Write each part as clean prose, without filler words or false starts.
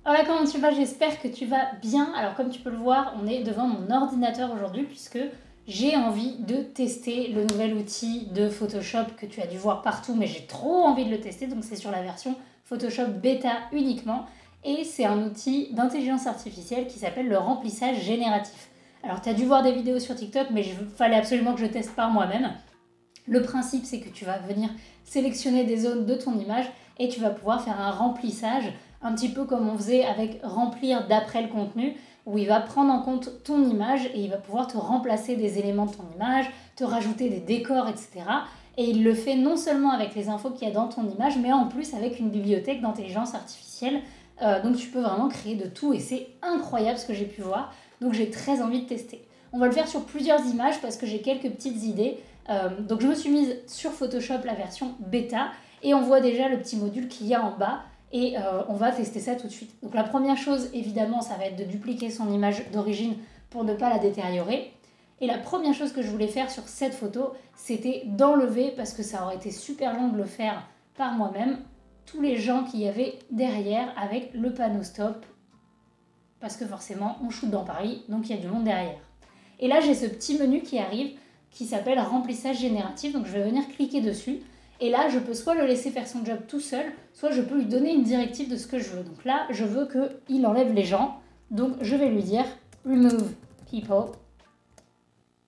Hola, comment tu vas? J'espère que tu vas bien. Alors comme tu peux le voir, on est devant mon ordinateur aujourd'hui puisque j'ai envie de tester le nouvel outil de Photoshop que tu as dû voir partout, mais j'ai trop envie de le tester, donc c'est sur la version Photoshop Beta uniquement. Et c'est un outil d'intelligence artificielle qui s'appelle le remplissage génératif. Alors tu as dû voir des vidéos sur TikTok, mais il fallait absolument que je teste par moi-même. Le principe, c'est que tu vas venir sélectionner des zones de ton image et tu vas pouvoir faire un remplissage, un petit peu comme on faisait avec remplir d'après le contenu, où il va prendre en compte ton image et il va pouvoir te remplacer des éléments de ton image, te rajouter des décors, etc. Et il le fait non seulement avec les infos qu'il y a dans ton image, mais en plus avec une bibliothèque d'intelligence artificielle. Donc tu peux vraiment créer de tout et c'est incroyable ce que j'ai pu voir. Donc j'ai très envie de tester. On va le faire sur plusieurs images parce que j'ai quelques petites idées. Donc je me suis mise sur Photoshop la version bêta et on voit déjà le petit module qu'il y a en bas et on va tester ça tout de suite. Donc la première chose évidemment ça va être de dupliquer son image d'origine pour ne pas la détériorer. Et la première chose que je voulais faire sur cette photo c'était d'enlever, parce que ça aurait été super long de le faire par moi-même, tous les gens qu'il y avait derrière avec le panneau stop, parce que forcément on shoot dans Paris donc il y a du monde derrière. Et là j'ai ce petit menu qui arrive qui s'appelle remplissage génératif, donc je vais venir cliquer dessus et là je peux soit le laisser faire son job tout seul, soit je peux lui donner une directive de ce que je veux. Donc là je veux qu'il enlève les gens, donc je vais lui dire remove people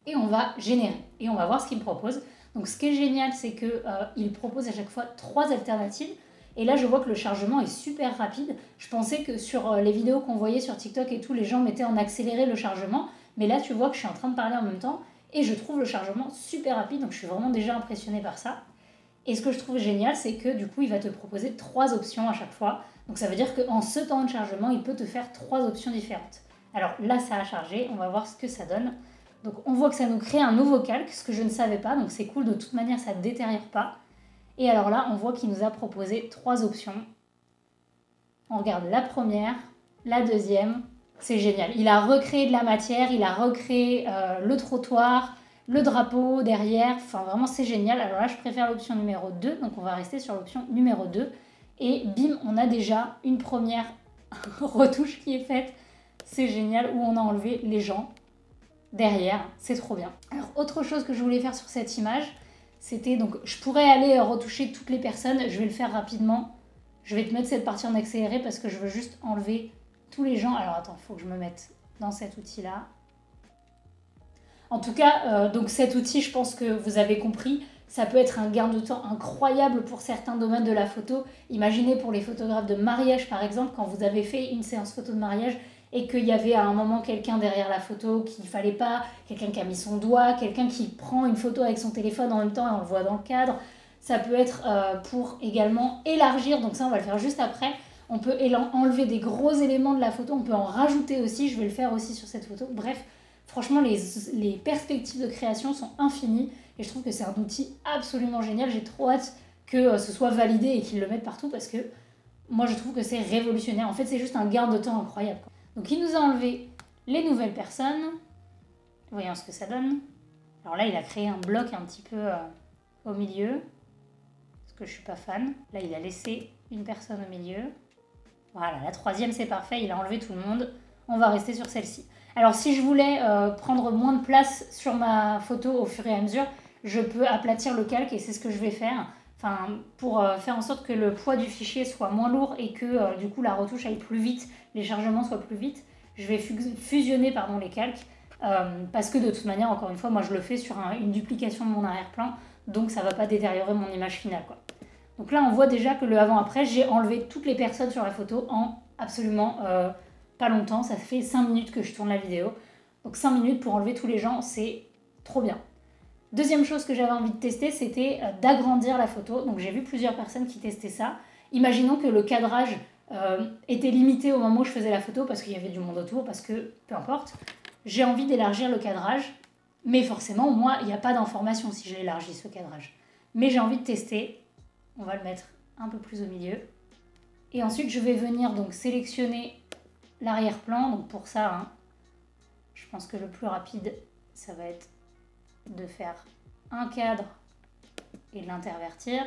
et on va générer et on va voir ce qu'il me propose. Donc ce qui est génial c'est qu'il propose à chaque fois 3 alternatives. Et là, je vois que le chargement est super rapide. Je pensais que sur les vidéos qu'on voyait sur TikTok et tout, les gens mettaient en accéléré le chargement. Mais là, tu vois que je suis en train de parler en même temps. Et je trouve le chargement super rapide. Donc, je suis vraiment déjà impressionnée par ça. Et ce que je trouve génial, c'est que du coup, il va te proposer 3 options à chaque fois. Donc, ça veut dire qu'en ce temps de chargement, il peut te faire 3 options différentes. Alors là, ça a chargé. On va voir ce que ça donne. Donc, on voit que ça nous crée un nouveau calque, ce que je ne savais pas. Donc, c'est cool. De toute manière, ça ne détériore pas. Et alors là, on voit qu'il nous a proposé 3 options. On regarde la première, la deuxième. C'est génial. Il a recréé de la matière, il a recréé le trottoir, le drapeau derrière. Enfin, vraiment, c'est génial. Alors là, je préfère l'option numéro 2. Donc, on va rester sur l'option numéro 2. Et bim, on a déjà une première retouche qui est faite. C'est génial, où on a enlevé les gens derrière. C'est trop bien. Alors, autre chose que je voulais faire sur cette image, c'était donc, je pourrais aller retoucher toutes les personnes, je vais le faire rapidement. Je vais te mettre cette partie en accéléré parce que je veux juste enlever tous les gens. Alors attends, il faut que je me mette dans cet outil-là. En tout cas, donc cet outil, je pense que vous avez compris, ça peut être un gain de temps incroyable pour certains domaines de la photo. Imaginez pour les photographes de mariage par exemple, quand vous avez fait une séance photo de mariage, et qu'il y avait à un moment quelqu'un derrière la photo qu'il ne fallait pas, quelqu'un qui a mis son doigt, quelqu'un qui prend une photo avec son téléphone en même temps et on le voit dans le cadre. Ça peut être pour également élargir, donc ça on va le faire juste après. On peut enlever des gros éléments de la photo, on peut en rajouter aussi, je vais le faire aussi sur cette photo. Bref, franchement les perspectives de création sont infinies et je trouve que c'est un outil absolument génial. J'ai trop hâte que ce soit validé et qu'ils le mettent partout parce que moi je trouve que c'est révolutionnaire. En fait c'est juste un gain de temps incroyable. Donc il nous a enlevé les nouvelles personnes. Voyons ce que ça donne. Alors là, il a créé un bloc un petit peu au milieu. Parce que je ne suis pas fan. Là, il a laissé une personne au milieu. Voilà, la troisième, c'est parfait. Il a enlevé tout le monde. On va rester sur celle-ci. Alors si je voulais prendre moins de place sur ma photo au fur et à mesure, je peux aplatir le calque et c'est ce que je vais faire. Enfin, pour faire en sorte que le poids du fichier soit moins lourd et que du coup la retouche aille plus vite, les chargements soient plus vite, je vais fusionner les calques parce que de toute manière, encore une fois, moi je le fais sur une duplication de mon arrière-plan, donc ça ne va pas détériorer mon image finale, quoi. Donc là, on voit déjà que le avant-après, j'ai enlevé toutes les personnes sur la photo en absolument pas longtemps. Ça fait 5 minutes que je tourne la vidéo. Donc 5 minutes pour enlever tous les gens, c'est trop bien. Deuxième chose que j'avais envie de tester, c'était d'agrandir la photo. Donc j'ai vu plusieurs personnes qui testaient ça. Imaginons que le cadrage était limité au moment où je faisais la photo parce qu'il y avait du monde autour, parce que peu importe. J'ai envie d'élargir le cadrage, mais forcément, moi, il n'y a pas d'information si j'élargis ce cadrage. Mais j'ai envie de tester. On va le mettre un peu plus au milieu. Et ensuite, je vais venir donc sélectionner l'arrière-plan. Donc pour ça, je pense que le plus rapide, ça va être de faire un cadre et de l'intervertir.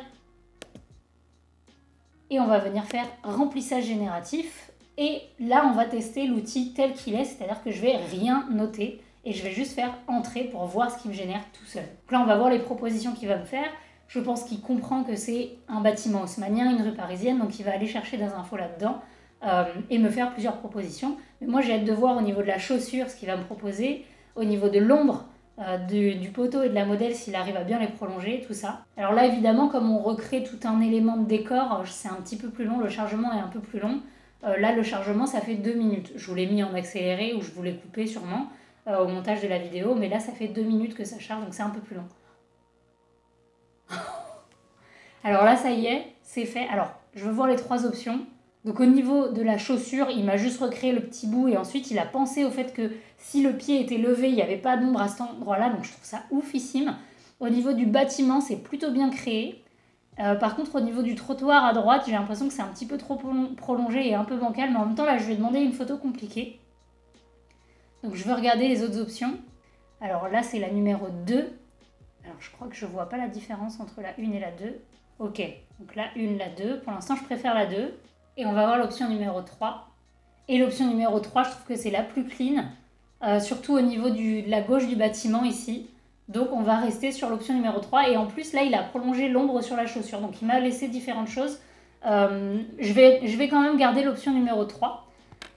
Et on va venir faire remplissage génératif. Et là, on va tester l'outil tel qu'il est, c'est-à-dire que je vais rien noter et je vais juste faire entrer pour voir ce qu'il me génère tout seul. Donc là, on va voir les propositions qu'il va me faire. Je pense qu'il comprend que c'est un bâtiment haussmannien, une rue parisienne, donc il va aller chercher des infos là-dedans et me faire plusieurs propositions. Mais moi, j'ai hâte de voir au niveau de la chaussure ce qu'il va me proposer, au niveau de l'ombre du poteau et de la modèle, s'il arrive à bien les prolonger, tout ça. Alors là, évidemment, comme on recrée tout un élément de décor, c'est un petit peu plus long, le chargement est un peu plus long. Là, le chargement, ça fait 2 minutes. Je vous l'ai mis en accéléré ou je vous l'ai coupé sûrement au montage de la vidéo, mais là, ça fait 2 minutes que ça charge, donc c'est un peu plus long. Alors là, ça y est, c'est fait. Alors, je veux voir les 3 options. Donc au niveau de la chaussure, il m'a juste recréé le petit bout et ensuite il a pensé au fait que si le pied était levé, il n'y avait pas d'ombre à cet endroit-là, donc je trouve ça oufissime. Au niveau du bâtiment, c'est plutôt bien créé. Par contre, au niveau du trottoir à droite, j'ai l'impression que c'est un petit peu trop prolongé et un peu bancal, mais en même temps, là, je lui ai demandé une photo compliquée. Donc je veux regarder les autres options. Alors là, c'est la numéro 2. Alors je crois que je ne vois pas la différence entre la 1 et la 2. Ok, donc la 1, la 2. Pour l'instant, je préfère la 2. Et on va voir l'option numéro 3. Et l'option numéro 3, je trouve que c'est la plus clean. Surtout au niveau de la gauche du bâtiment ici. Donc on va rester sur l'option numéro 3. Et en plus, là, il a prolongé l'ombre sur la chaussure. Donc il m'a laissé différentes choses. Je vais quand même garder l'option numéro 3.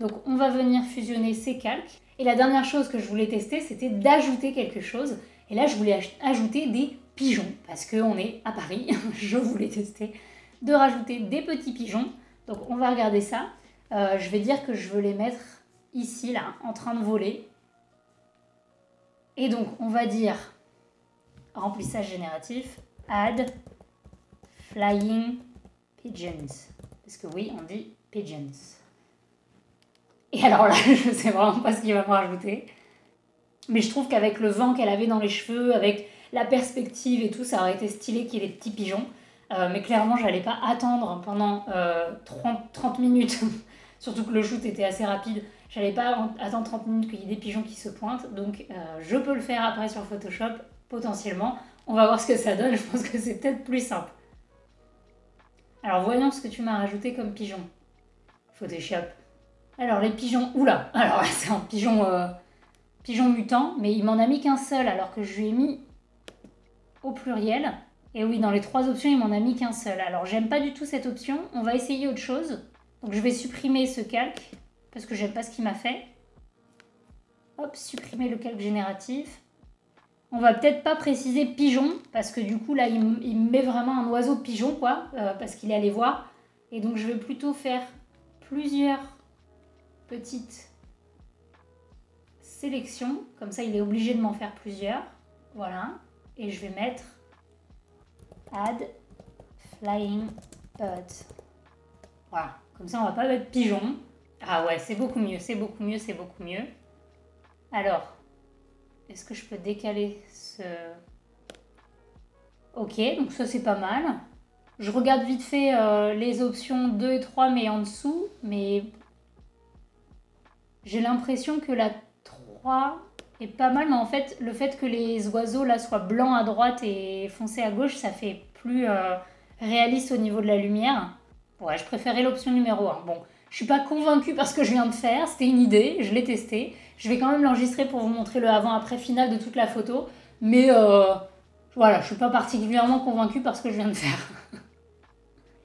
Donc on va venir fusionner ces calques. Et la dernière chose que je voulais tester, c'était d'ajouter quelque chose. Et là, je voulais ajouter des pigeons. Parce qu'on est à Paris. Je voulais tester de rajouter des petits pigeons. Donc on va regarder ça. Je vais dire que je veux les mettre ici, là, en train de voler. Et donc on va dire remplissage génératif, add flying pigeons. Parce que oui, on dit pigeons. Et alors là, je sais vraiment pas ce qu'il va me rajouter. Mais je trouve qu'avec le vent qu'elle avait dans les cheveux, avec la perspective et tout, ça aurait été stylé qu'il y ait des petits pigeons. Mais clairement, je n'allais pas attendre pendant 30 minutes, surtout que le shoot était assez rapide. Je n'allais pas attendre 30 minutes qu'il y ait des pigeons qui se pointent. Donc, je peux le faire après sur Photoshop, potentiellement. On va voir ce que ça donne. Je pense que c'est peut-être plus simple. Alors, voyons ce que tu m'as rajouté comme pigeon. Photoshop. Alors, les pigeons... Oula. Alors là, c'est un pigeon mutant, mais il m'en a mis qu'un seul, alors que je lui ai mis au pluriel. Et oui, dans les 3 options, il m'en a mis qu'un seul. Alors, j'aime pas du tout cette option. On va essayer autre chose. Donc, je vais supprimer ce calque, parce que j'aime pas ce qu'il m'a fait. Hop, supprimer le calque génératif. On va peut-être pas préciser pigeon, parce que du coup, là, il me met vraiment un oiseau pigeon, quoi, parce qu'il est allé voir. Et donc, je vais plutôt faire plusieurs petites sélections. Comme ça, il est obligé de m'en faire plusieurs. Voilà. Et je vais mettre add flying birds. Voilà, comme ça on va pas mettre pigeon. Ah ouais, c'est beaucoup mieux, c'est beaucoup mieux, c'est beaucoup mieux. Alors, est-ce que je peux décaler ce... Ok, donc ça c'est pas mal. Je regarde vite fait les options 2 et 3 mais en dessous, mais j'ai l'impression que la 3 est pas mal, mais en fait le fait que les oiseaux là soient blancs à droite et foncés à gauche, ça fait plus réaliste au niveau de la lumière. Ouais, je préférais l'option numéro 1. Bon, je suis pas convaincue par ce que je viens de faire, c'était une idée, je l'ai testé. Je vais quand même l'enregistrer pour vous montrer le avant-après final de toute la photo, mais voilà, je suis pas particulièrement convaincue par ce que je viens de faire.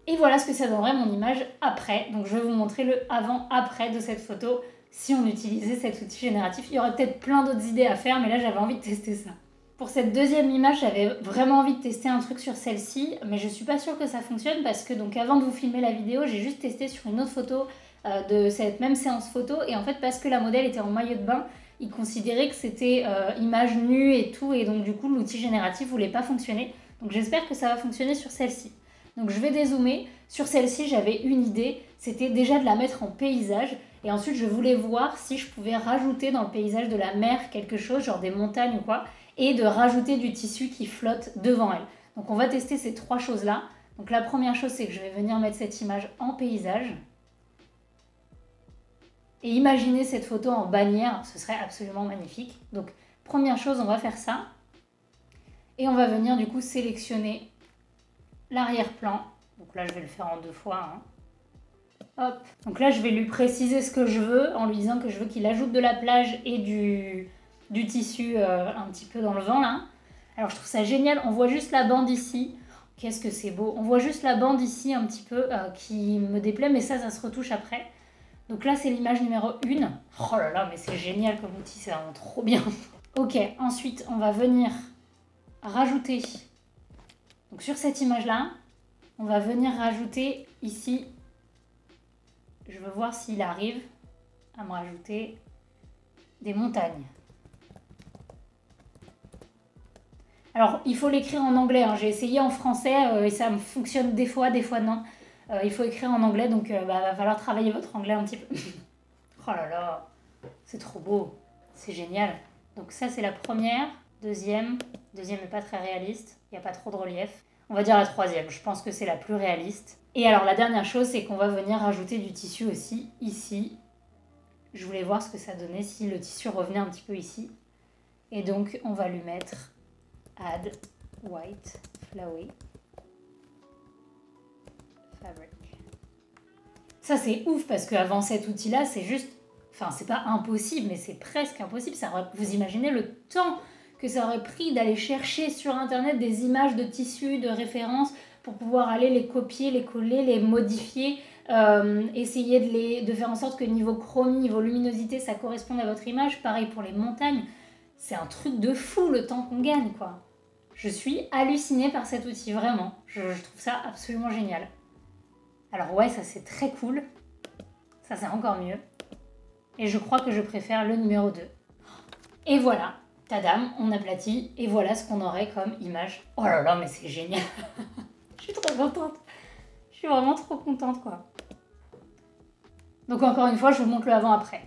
Et voilà ce que ça donnerait mon image après. Donc je vais vous montrer le avant-après de cette photo si on utilisait cet outil génératif. Il y aurait peut-être plein d'autres idées à faire, mais là j'avais envie de tester ça. Pour cette deuxième image, j'avais vraiment envie de tester un truc sur celle-ci, mais je suis pas sûre que ça fonctionne parce que donc avant de vous filmer la vidéo, j'ai juste testé sur une autre photo de cette même séance photo, et en fait parce que la modèle était en maillot de bain, il considérait que c'était image nue et tout, et donc du coup l'outil génératif voulait pas fonctionner. Donc j'espère que ça va fonctionner sur celle-ci. Donc je vais dézoomer. Sur celle-ci, j'avais une idée, c'était déjà de la mettre en paysage. Et ensuite, je voulais voir si je pouvais rajouter dans le paysage de la mer quelque chose, genre des montagnes ou quoi, et de rajouter du tissu qui flotte devant elle. Donc on va tester ces 3 choses-là. Donc la première chose, c'est que je vais venir mettre cette image en paysage. Et imaginer cette photo en bannière, ce serait absolument magnifique. Donc première chose, on va faire ça. Et on va venir du coup sélectionner l'arrière-plan. Donc là, je vais le faire en 2 fois. Hop. Donc là, je vais lui préciser ce que je veux en lui disant que je veux qu'il ajoute de la plage et du tissu un petit peu dans le vent là. Alors je trouve ça génial, on voit juste la bande ici. Qu'est-ce que c'est beau. On voit juste la bande ici un petit peu qui me déplaît, mais ça se retouche après. Donc là, c'est l'image numéro 1. Oh là là, mais c'est génial comme outil, c'est vraiment trop bien. Ok, ensuite, on va venir rajouter. Donc sur cette image-là, on va venir rajouter ici. Je veux voir s'il arrive à me rajouter des montagnes. Alors, il faut l'écrire en anglais. Hein. J'ai essayé en français et ça me fonctionne des fois non. Il faut écrire en anglais, donc va falloir travailler votre anglais un petit peu. Oh là là, c'est trop beau, c'est génial. Donc ça, c'est la première. Deuxième n'est pas très réaliste, il n'y a pas trop de relief. On va dire la troisième, je pense que c'est la plus réaliste. Et alors, la dernière chose, c'est qu'on va venir rajouter du tissu aussi, ici. Je voulais voir ce que ça donnait si le tissu revenait un petit peu ici. Et donc, on va lui mettre Add White Flowy Fabric. Ça, c'est ouf parce qu'avant cet outil-là, c'est juste... Enfin, c'est pas impossible, mais c'est presque impossible. Vous imaginez le temps que ça aurait pris d'aller chercher sur Internet des images de tissus, de références, pour pouvoir aller les copier, les coller, les modifier, essayer de faire en sorte que niveau chromie, niveau luminosité, ça corresponde à votre image. Pareil pour les montagnes. C'est un truc de fou le temps qu'on gagne, quoi. Je suis hallucinée par cet outil, vraiment. Je trouve ça absolument génial. Alors ouais, ça c'est très cool. Ça c'est encore mieux. Et je crois que je préfère le numéro 2. Et voilà, tadam, on aplatit. Et voilà ce qu'on aurait comme image. Oh là là, mais c'est génial. Je suis trop contente. Je suis vraiment trop contente, quoi. Donc encore une fois, je vous montre le avant-après.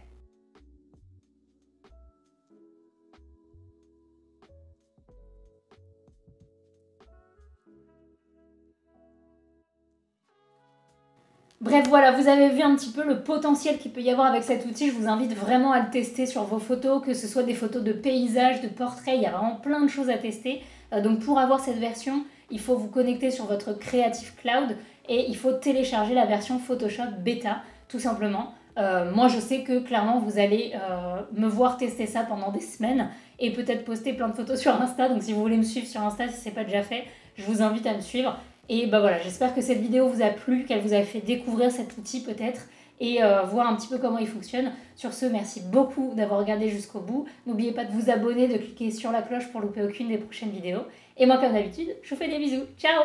Bref, voilà, vous avez vu un petit peu le potentiel qu'il peut y avoir avec cet outil. Je vous invite vraiment à le tester sur vos photos, que ce soit des photos de paysages, de portraits. Il y a vraiment plein de choses à tester. Donc pour avoir cette version, il faut vous connecter sur votre Creative Cloud et il faut télécharger la version Photoshop Beta, tout simplement. Moi, je sais que clairement, vous allez me voir tester ça pendant des semaines et peut-être poster plein de photos sur Insta. Donc si vous voulez me suivre sur Insta, si ce n'est pas déjà fait, je vous invite à me suivre. Et bah voilà, j'espère que cette vidéo vous a plu, qu'elle vous a fait découvrir cet outil peut-être et voir un petit peu comment il fonctionne. Sur ce, merci beaucoup d'avoir regardé jusqu'au bout. N'oubliez pas de vous abonner, de cliquer sur la cloche pour louper aucune des prochaines vidéos. Et moi, comme d'habitude, je vous fais des bisous. Ciao!